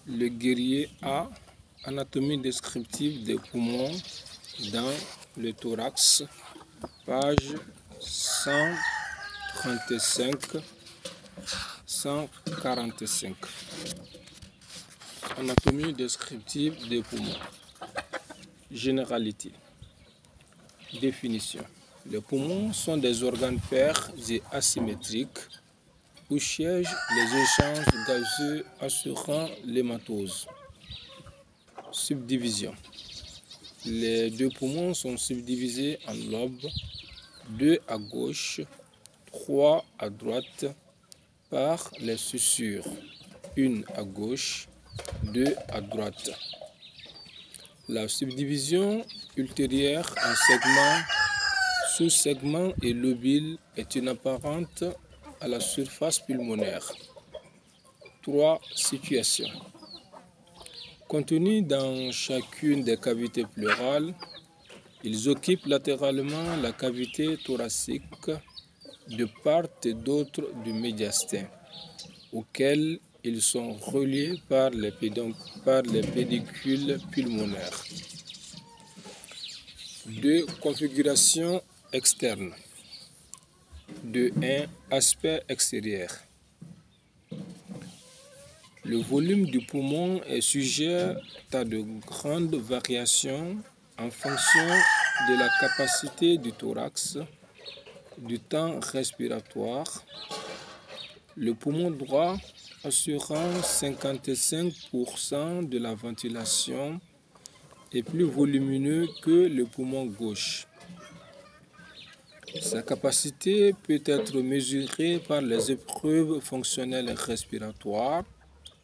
Le guerrier A, anatomie descriptive des poumons dans le thorax, page 135-145. Anatomie descriptive des poumons. Généralité. Définition. Les poumons sont des organes pairs et asymétriques où siègent les échanges gazeux assurant l'hématose. Subdivision. Les deux poumons sont subdivisés en lobes, 2 à gauche, 3 à droite, par les sussures, 1 à gauche, 2 à droite. La subdivision ultérieure en segments, sous-segments et lobules est inapparente à la surface pulmonaire. 3 situations. Contenus dans chacune des cavités pleurales, ils occupent latéralement la cavité thoracique de part et d'autre du médiastin, auquel ils sont reliés par les pédicules pulmonaires. 2 configurations externes. 2.1 Aspect extérieur. Le volume du poumon est sujet à de grandes variations en fonction de la capacité du thorax, du temps respiratoire. Le poumon droit assurant 55% de la ventilation est plus volumineux que le poumon gauche. Sa capacité peut être mesurée par les épreuves fonctionnelles respiratoires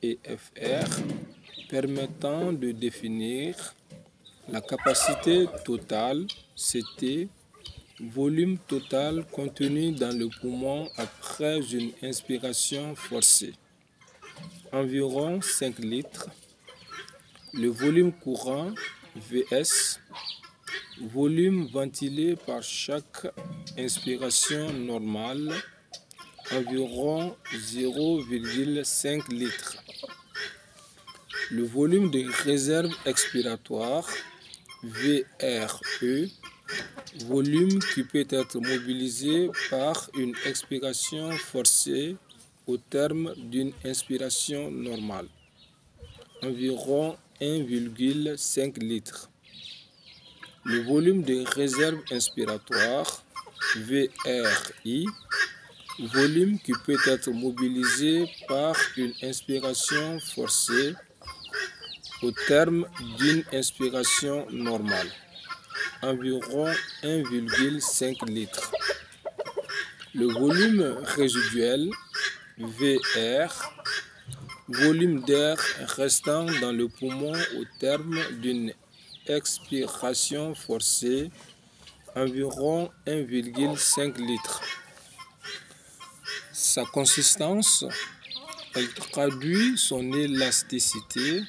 EFR permettant de définir la capacité totale CT, volume total contenu dans le poumon après une inspiration forcée, environ 5 litres. Le volume courant VS, volume ventilé par chaque inspiration normale, environ 0,5 litres. Le volume de réserve expiratoire, VRE, volume qui peut être mobilisé par une expiration forcée au terme d'une inspiration normale, environ 1,5 litres. Le volume de réserve inspiratoire, VRI, volume qui peut être mobilisé par une inspiration forcée au terme d'une inspiration normale, environ 1,5 litres. Le volume résiduel, VR, volume d'air restant dans le poumon au terme d'une expiration forcée, environ 1,5 litres. Sa consistance, elle traduit son élasticité.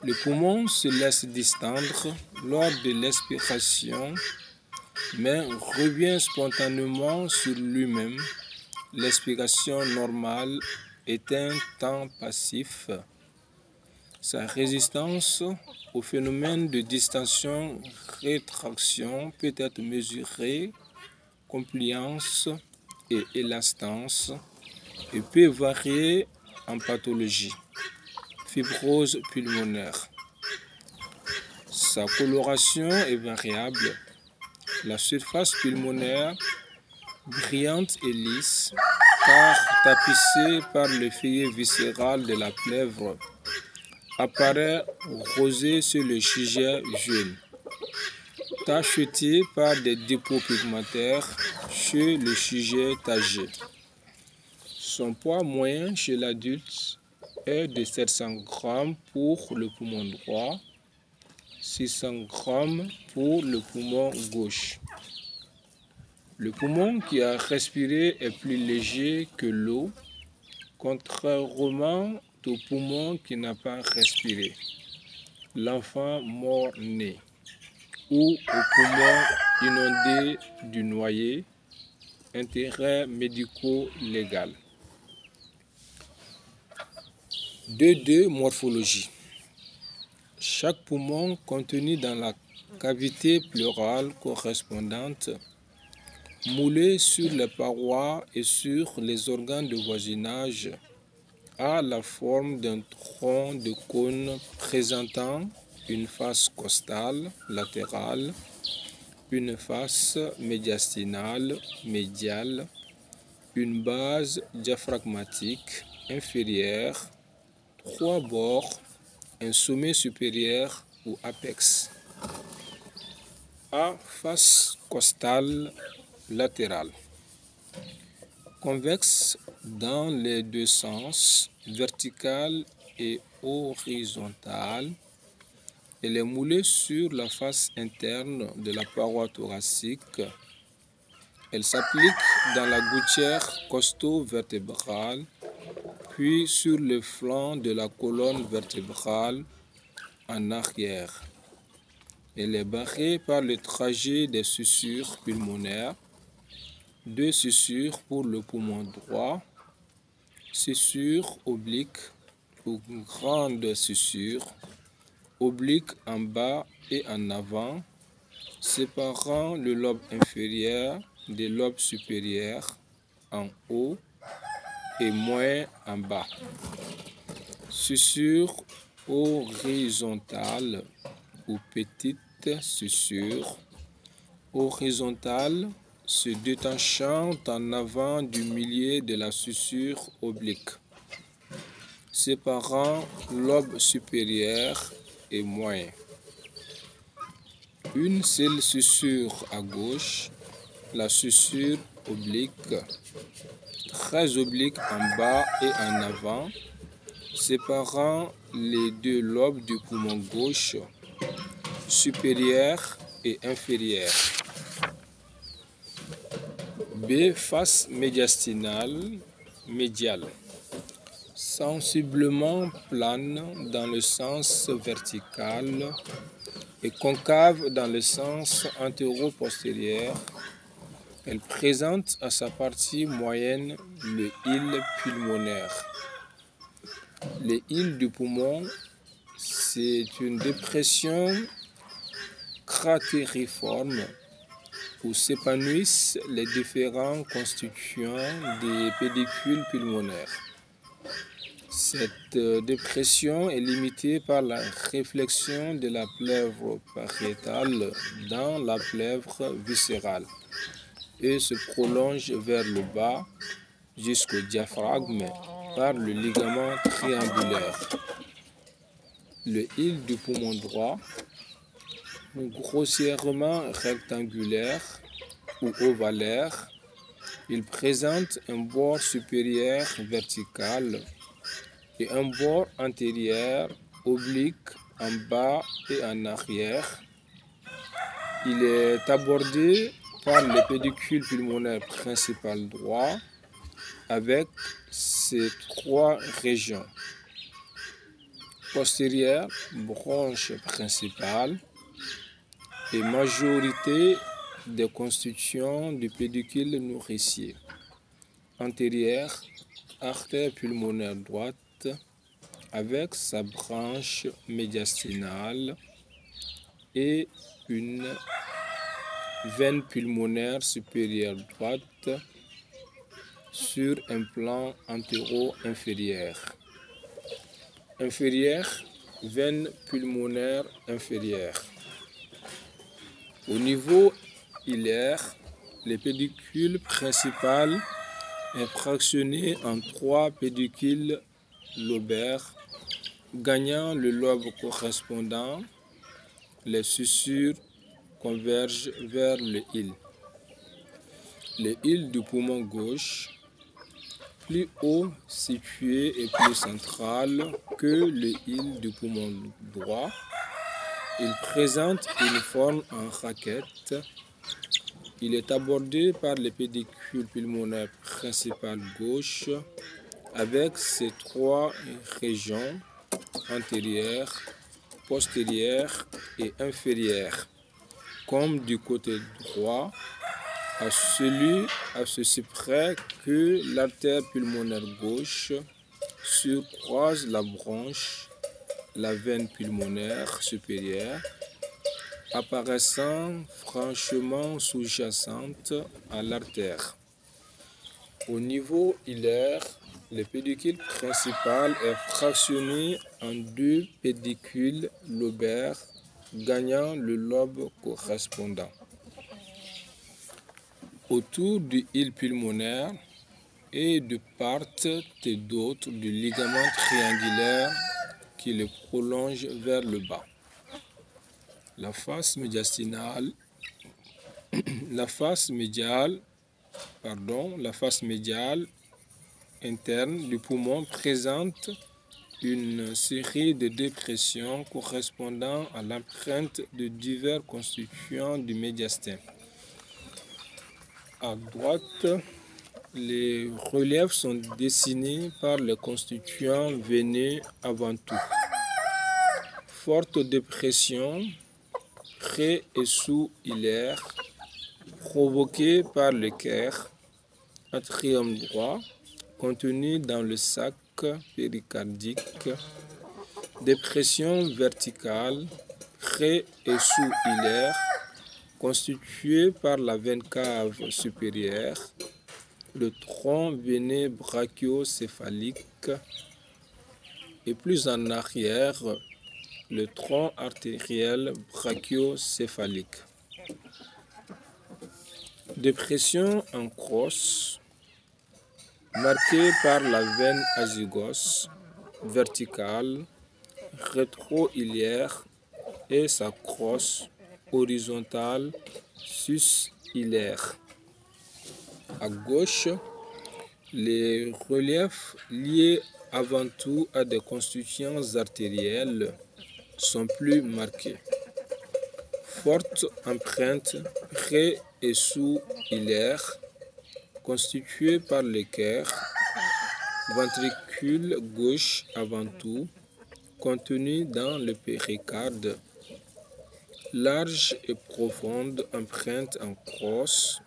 Le poumon se laisse distendre lors de l'expiration, mais revient spontanément sur lui-même. L'expiration normale est un temps passif. Sa résistance au phénomène de distension-rétraction peut être mesurée, compliance et élastance, et peut varier en pathologie. Fibrose pulmonaire. Sa coloration est variable. La surface pulmonaire, brillante et lisse, car tapissée par le feuillet viscéral de la plèvre, apparaît rosée sur le sujet jaune, tachetée par des dépôts pigmentaires chez le sujet âgé. Son poids moyen chez l'adulte est de 700 g pour le poumon droit, 600 g pour le poumon gauche. Le poumon qui a respiré est plus léger que l'eau, contrairement au poumon qui n'a pas respiré, l'enfant mort-né, ou au poumon inondé du noyé. Intérêt médico-légal. 2.2 Morphologie. Chaque poumon contenu dans la cavité pleurale correspondante, moulé sur les parois et sur les organes de voisinage, a la forme d'un tronc de cône présentant une face costale latérale, une face médiastinale médiale, une base diaphragmatique inférieure, 3 bords, un sommet supérieur ou apex. A. Face costale latérale. Convexe dans les deux sens, verticale et horizontale. Elle est moulée sur la face interne de la paroi thoracique. Elle s'applique dans la gouttière costo-vertébrale, puis sur le flanc de la colonne vertébrale en arrière. Elle est barrée par le trajet des sussures pulmonaires, 2 sussures pour le poumon droit, sussure oblique ou grande sussure, oblique en bas et en avant, séparant le lobe inférieur des lobes supérieurs en haut et moins en bas. Sussure horizontale ou petite sussure horizontale se détachant en avant du milieu de la sussure oblique, séparant lobe supérieur et moyen. Une seule sussure à gauche, la sussure oblique, très oblique en bas et en avant, séparant les 2 lobes du poumon gauche, supérieur et inférieur. B. Face médiastinale médiale. Sensiblement plane dans le sens vertical et concave dans le sens antéro-postérieur. Elle présente à sa partie moyenne le hile pulmonaire. Le hile du poumon, c'est une dépression cratériforme où s'épanouissent les différents constituants des pédicules pulmonaires. Cette dépression est limitée par la réflexion de la plèvre pariétale dans la plèvre viscérale et se prolonge vers le bas jusqu'au diaphragme par le ligament triangulaire. Le hile du poumon droit, grossièrement rectangulaire ou ovalaire, il présente un bord supérieur vertical et un bord antérieur oblique en bas et en arrière. Il est abordé par le pédicule pulmonaire principal droit avec ses 3 régions. Postérieure, bronche principale et majorité des constitutions du pédicule nourricier. Antérieure, artère pulmonaire droite avec sa branche médiastinale et une veine pulmonaire supérieure droite sur un plan antéro-inférieur. Inférieure, veine pulmonaire inférieure. Au niveau hilaire, le pédicule principal est fractionné en 3 pédicules lobaires, gagnant le lobe correspondant. Les sussures convergent vers le hile. Le hile du poumon gauche, plus haut situé et plus central que le hile du poumon droit. Il présente une forme en raquette. Il est abordé par le pédicule pulmonaire principal gauche avec ses 3 régions antérieures, postérieures et inférieures, comme du côté droit, à ceci près que l'artère pulmonaire gauche surcroise la branche, la veine pulmonaire supérieure, apparaissant franchement sous-jacente à l'artère. Au niveau hilaire, le pédicule principal est fractionné en deux pédicules lobaires gagnant le lobe correspondant. Autour du hile pulmonaire et de part et d'autre du ligament triangulaire qui le prolonge vers le bas. La face médiastinale, la face médiale interne du poumon présente une série de dépressions correspondant à l'empreinte de divers constituants du médiastin. À droite, les reliefs sont dessinés par les constituants veineux avant tout. Forte dépression pré- et sous-hilaire provoquée par le cœur atrium droit contenu dans le sac péricardique, dépression verticale pré- et sous-hilaire constituée par la veine cave supérieure, le tronc veineux brachiocéphalique et plus en arrière, le tronc artériel brachiocéphalique. Dépression en crosse marquée par la veine azygos verticale, rétro-iliaire et sa crosse horizontale sus-hilaire. À gauche, les reliefs liés avant tout à des constituants artériels sont plus marqués. Forte empreinte pré- et sous-hilaire constituée par le cœur, ventricule gauche avant tout, contenu dans le péricarde, large et profonde empreinte en crosse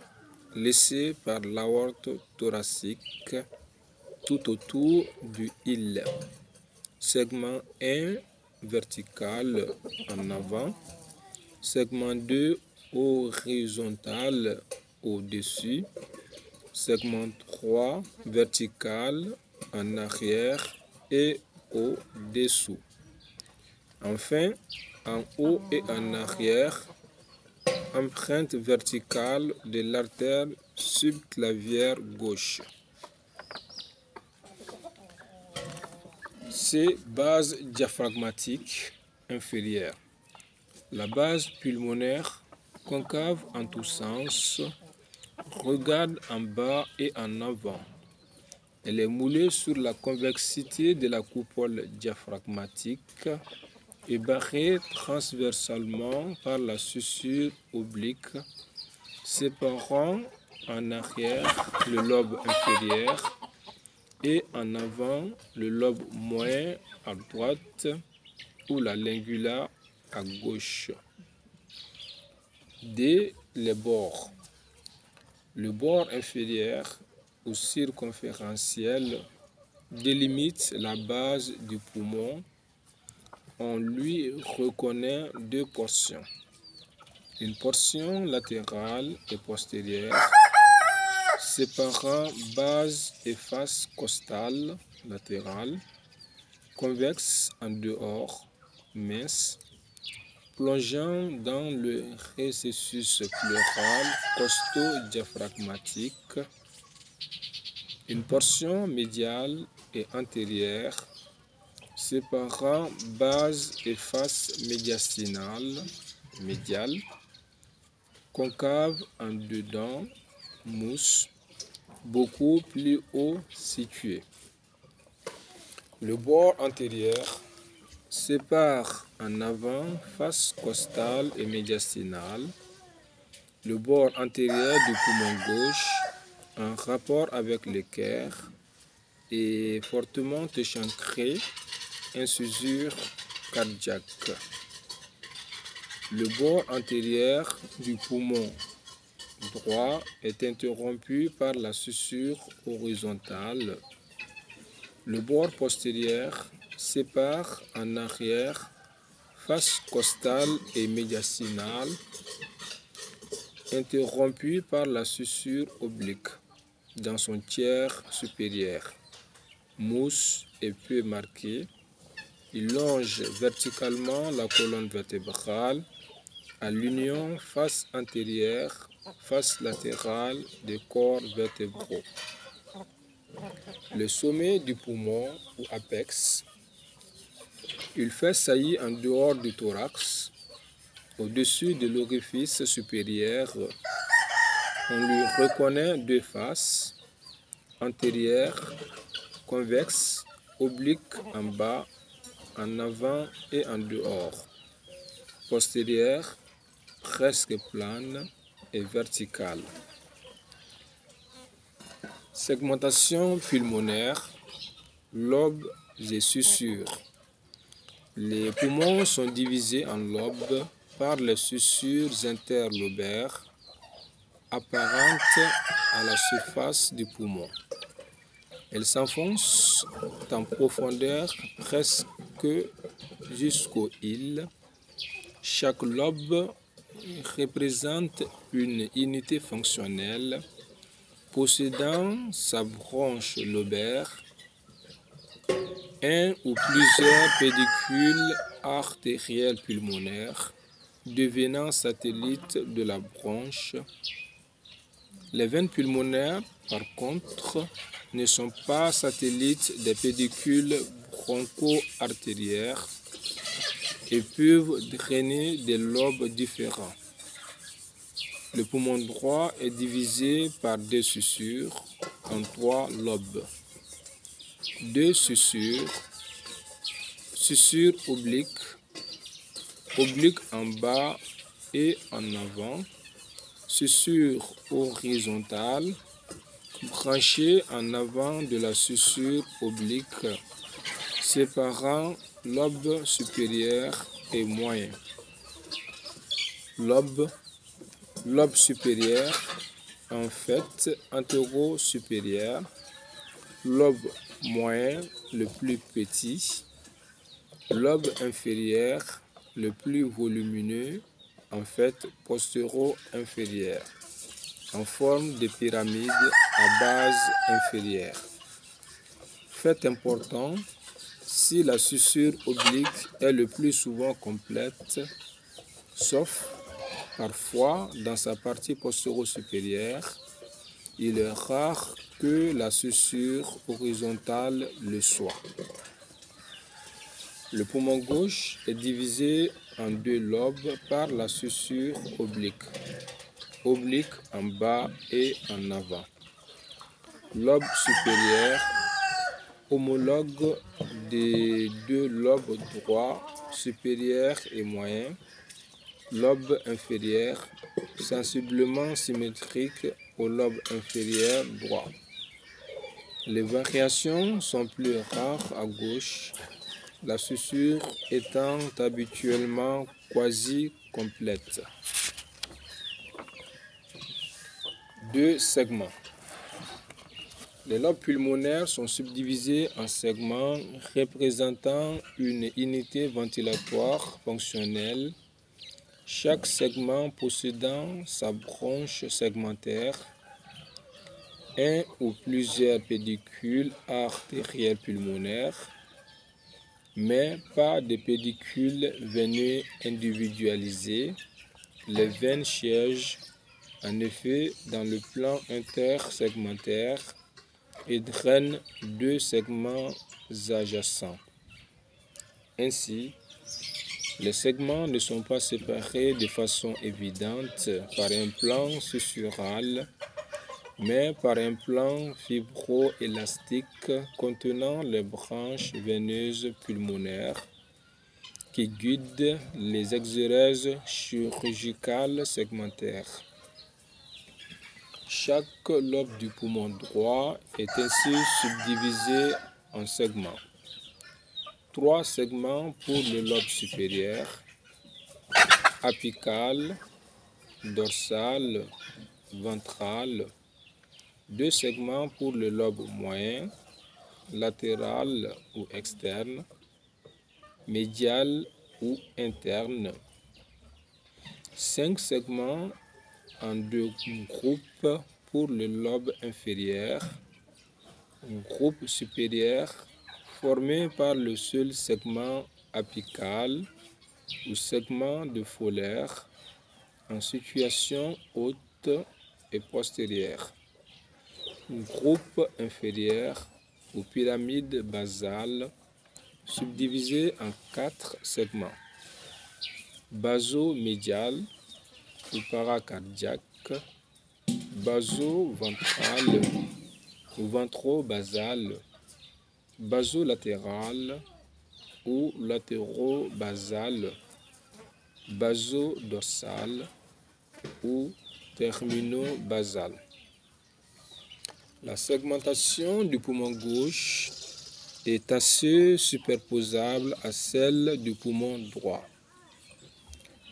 laissée par l'aorte thoracique tout autour du hile. Segment 1 vertical en avant, segment 2 horizontal au-dessus, segment 3 vertical en arrière et au-dessous. Enfin, en haut et en arrière, empreinte verticale de l'artère subclavière gauche. C'est base diaphragmatique inférieure. La base pulmonaire, concave en tous sens, regarde en bas et en avant. Elle est moulée sur la convexité de la coupole diaphragmatique et barrée transversalement par la suture oblique, séparant en arrière le lobe inférieur et en avant le lobe moyen à droite ou la lingula à gauche. D. Les bords. Le bord inférieur ou circonférentiel délimite la base du poumon. On lui reconnaît deux portions. Une portion latérale et postérieure, séparant base et face costale latérale, convexe en dehors, mince, plongeant dans le récessus pleural costo-diaphragmatique, une portion médiale et antérieure, séparant base et face médiastinale, médiale, concave en dedans, mousse, beaucoup plus haut situé. Le bord antérieur sépare en avant face costale et médiastinale, le bord antérieur du poumon gauche en rapport avec le cœur et fortement échancré, incisure cardiaque. Le bord antérieur du poumon droit est interrompu par la suture horizontale Le bord postérieur sépare en arrière face costale et médiastinale, interrompue par la suture oblique dans son tiers supérieur. Mousse et peu marqué, il longe verticalement la colonne vertébrale à l'union face antérieure, face latérale des corps vertébraux. Le sommet du poumon ou apex, il fait saillie en dehors du thorax, au-dessus de l'orifice supérieur. On lui reconnaît deux faces, antérieure, convexe, oblique en bas, en avant et en dehors, postérieure, presque plane et verticale. Segmentation pulmonaire, lobes et sussures. Les poumons sont divisés en lobes par les sussures interlobaires apparentes à la surface du poumon. Elles s'enfoncent en profondeur presque jusqu'aux îles. Chaque lobe représente une unité fonctionnelle possédant sa branche lobaire, un ou plusieurs pédicules artériels pulmonaires devenant satellites de la branche. Les veines pulmonaires, par contre, ne sont pas satellites des pédicules broncho-artériaires et peuvent drainer des lobes différents. Le poumon droit est divisé par deux sussures en trois lobes. Deux sussures, sussure oblique, oblique en bas et en avant, sussure horizontale, branchée en avant de la sussure oblique, séparant lobe supérieur et moyen. Lobe supérieur, en fait antéro-supérieur. Lobe moyen, le plus petit. Lobe inférieur, le plus volumineux, en fait postéro-inférieur, en forme de pyramide à base inférieure. Fait important, si la sussure oblique est le plus souvent complète, sauf parfois dans sa partie postéro-supérieure, il est rare que la sussure horizontale le soit. Le poumon gauche est divisé en deux lobes par la sussure oblique, oblique en bas et en avant. Lobe supérieur, homologue des deux lobes droit, supérieur et moyen. Lobe inférieur, sensiblement symétrique au lobe inférieur droit. Les variations sont plus rares à gauche, la sussure étant habituellement quasi complète. Deux segments. Les lobes pulmonaires sont subdivisés en segments représentant une unité ventilatoire fonctionnelle, chaque segment possédant sa branche segmentaire, un ou plusieurs pédicules artériels pulmonaires, mais pas de pédicules veineux individualisés. Les veines siègent en effet dans le plan intersegmentaire et drainent deux segments adjacents. Ainsi, les segments ne sont pas séparés de façon évidente par un plan sussural, mais par un plan fibroélastique contenant les branches veineuses pulmonaires qui guident les exérèses chirurgicales segmentaires. Chaque lobe du poumon droit est ainsi subdivisé en segments. 3 segments pour le lobe supérieur, apical, dorsal, ventral. 2 segments pour le lobe moyen, latéral ou externe, médial ou interne. 5 segments en 2 groupes pour le lobe inférieur. Un groupe supérieur formé par le seul segment apical ou segment de folaire en situation haute et postérieure. Un groupe inférieur ou pyramide basale subdivisé en 4 segments. Baso-médial ou paracardiaque, baso-ventral ou ventro-basal, baso-latéral ou latéraux-basal, baso-dorsal ou termino-basal. La segmentation du poumon gauche est assez superposable à celle du poumon droit.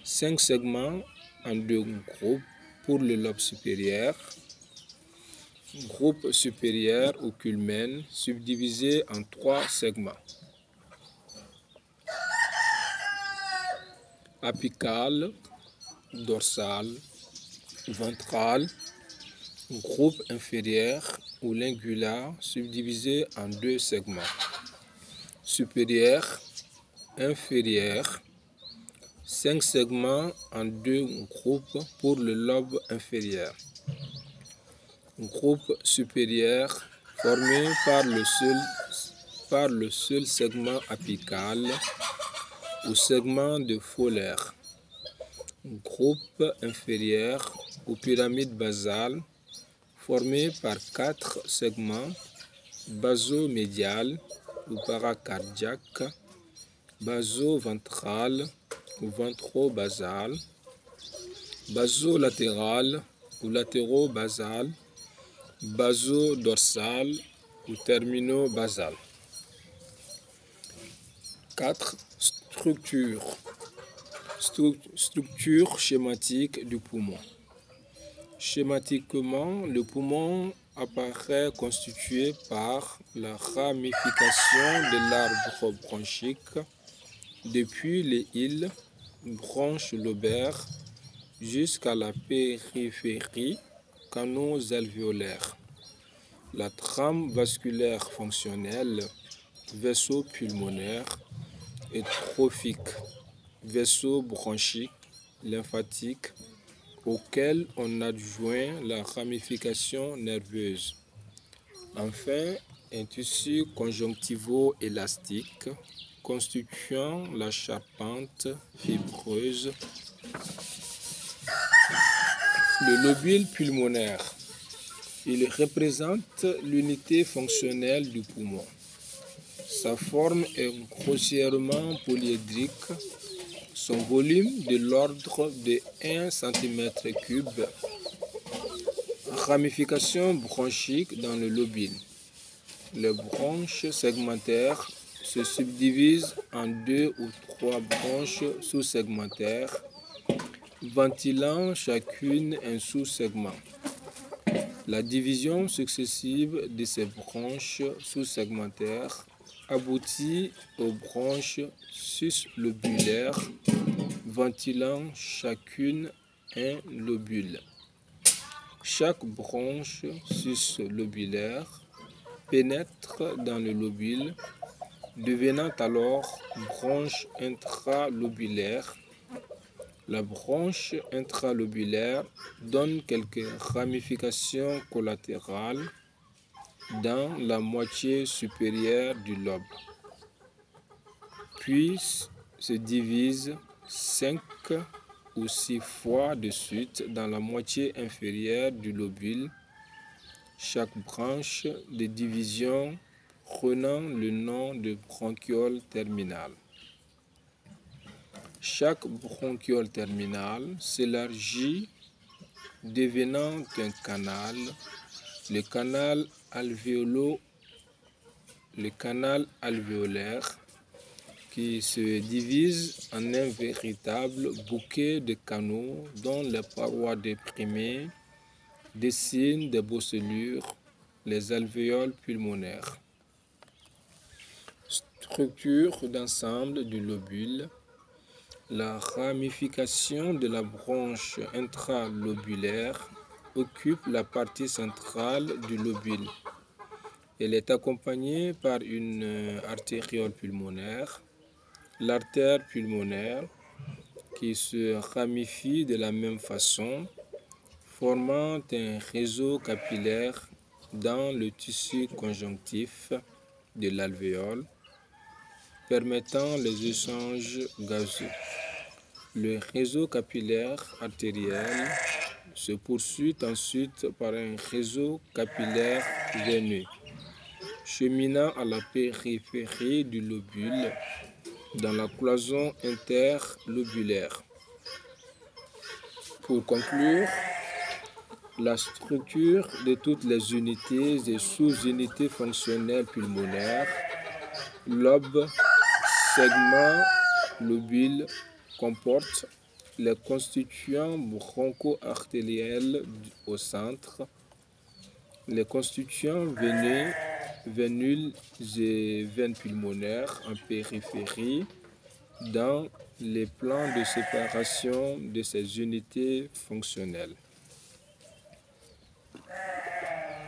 5 segments en 2 groupes pour le lobe supérieur. Groupe supérieur ou culmen subdivisé en 3 segments. Apical, dorsal, ventral. Groupe inférieur ou lingulaire subdivisé en 2 segments. Supérieur, inférieur. 5 segments en 2 groupes pour le lobe inférieur. Groupe supérieur formé par le seul segment apical ou segment de folaire. Groupe inférieur ou pyramide basale formé par 4 segments baso-médial ou paracardiaque, baso-ventral ou ventro-basal, baso-latéral ou latéraux-basal, baso-dorsal ou termino-basal. 4. Structure schématique du poumon. Schématiquement, le poumon apparaît constitué par la ramification de l'arbre bronchique depuis les îles, branches lobaires, jusqu'à la périphérie, canaux alvéolaires. La trame vasculaire fonctionnelle, vaisseau pulmonaire et trophique, vaisseau bronchique, lymphatique, auquel on adjoint la ramification nerveuse. Enfin, un tissu conjonctivo-élastique constituant la charpente fibreuse. Le lobule pulmonaire. Il représente l'unité fonctionnelle du poumon. Sa forme est grossièrement polyédrique. Son volume de l'ordre de 1 cm3. Ramification bronchique dans le lobule. Les bronches segmentaires se subdivisent en 2 ou 3 branches sous-segmentaires, ventilant chacune un sous-segment. La division successive de ces branches sous-segmentaires aboutit aux branches suslobulaires, ventilant chacune un lobule. Chaque branche suslobulaire pénètre dans le lobule, devenant alors branche intralobulaire. La branche intralobulaire donne quelques ramifications collatérales dans la moitié supérieure du lobe, puis se divise 5 ou 6 fois de suite dans la moitié inférieure du lobule, chaque branche de division prenant le nom de bronchiole terminale. Chaque bronchiole terminale s'élargit, devenant un canal, le canal alvéolaire, qui se divise en un véritable bouquet de canaux dont les parois déprimées dessinent des bosselures, les alvéoles pulmonaires. Structure d'ensemble du lobule. La ramification de la branche intralobulaire occupe la partie centrale du lobule. Elle est accompagnée par une artériole pulmonaire, l'artère pulmonaire, qui se ramifie de la même façon, formant un réseau capillaire dans le tissu conjonctif de l'alvéole, permettant les échanges gazeux. Le réseau capillaire artériel se poursuit ensuite par un réseau capillaire veineux, cheminant à la périphérie du lobule, dans la cloison interlobulaire. Pour conclure, la structure de toutes les unités et sous-unités fonctionnelles pulmonaires, lobe, segment, lobule, comporte les constituants broncho-artériels au centre, les constituants veineux, vénules et veines pulmonaires en périphérie, dans les plans de séparation de ces unités fonctionnelles.